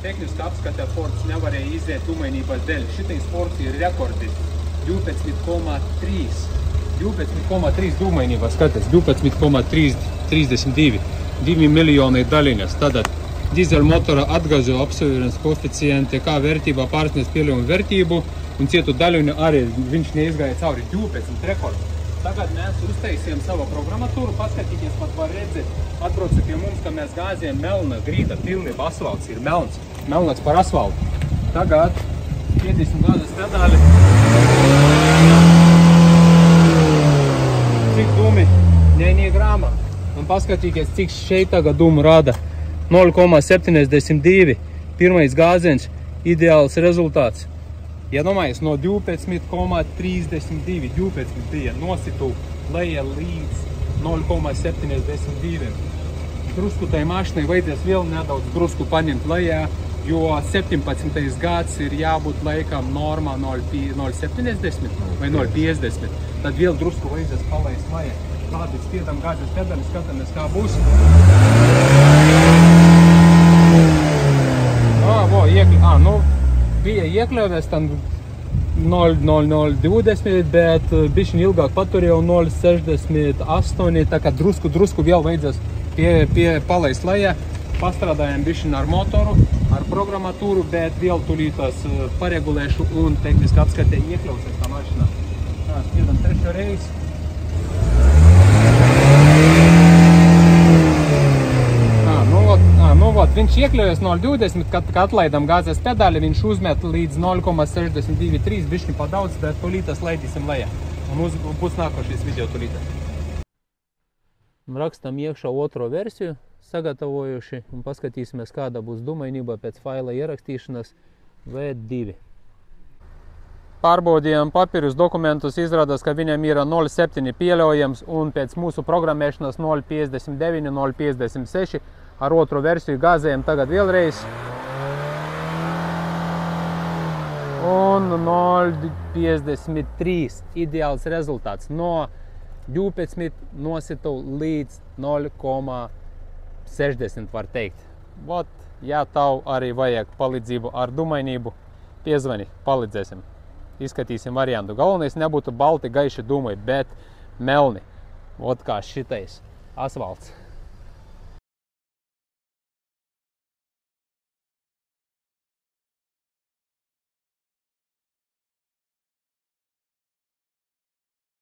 tehniski apskatē Fords nevarēja iziet dūmainības dēļ. Šitais Fords ir rekordis 12,3. 12,3 dūmainībā skatās, 12,32. 2 miljoni daļiņas. Tātad dīzeļmotora atgāzu apsavienības koeficienti, kā vērtībā pārsniedz pieļaujumu vērtību, un cietu daļiņu arī viņš neizgāja cauri 12 rekordu. Tagad mēs uztaisījām savu programmatūru, paskatīties, pat var redzēt, atbrauca pie mums, ka mēs gāzījām melna grīda, pilnība asfalts ir melns, melnāks par asfaltu. Tagad piedīsim gāzes pedāli. Cik dūmi? Nē grāma. Un paskatīties, cik šeit tagad dūmu rāda. 0,72. Pirmais gāziens, ideāls rezultāts. Ja domājies, no 12,32, 12 bija nositu leja līdz 0,72. Drusku tai mašinai vajadzēs vēl nedaudz drusku paņemt lejā, jo 17. gads ir jābūt laikam normā 0,70 vai 0,50. Tad vēl drusku vajadzēs palaist lejā. Labi, spiedam gāzes pedali, skatāmies, kā būs. Bija iekļaujies tam 0,020, bet bišķiņ ilgāk paturēju 0,68, tā kā drusku vēl vajadzēs pie palaist lejā. Pastrādājam bišķiņ ar motoru, ar programmatūru, bet vēl tulītās paregulēšu un tehniski apskatē iekļausies tā mašinā. Spiedam trešo reizi. Viņš iekļaujas 0,20, kad atlaidam gāzes pedāli, viņš uzmet līdz 0,62,3, bišķi pa daudz, bet tulītas laidīsim lejā. Un būs nākošais video tulītas. Rakstam iekšā otro versiju, sagatavojuši, un paskatīsimies, kāda būs dūmainība pēc faila ierakstīšanas V2. Pārbaudījām papīrus dokumentus, izrādās, ka viņam ir 0,7 pieļaujams, un pēc mūsu programmēšanas 0,59, 0,56. Ar otru versiju gāzējam tagad vēlreiz. Un 0,53. Ideāls rezultāts. No 12 nositu līdz 0,60 var teikt. Vot, ja tav arī vajag palīdzību ar dūmainību, piezvani, palīdzēsim. Izskatīsim variantu. Galvenais nebūtu balti gaiši dūmai, bet melni. Vot kā šitais asfalts.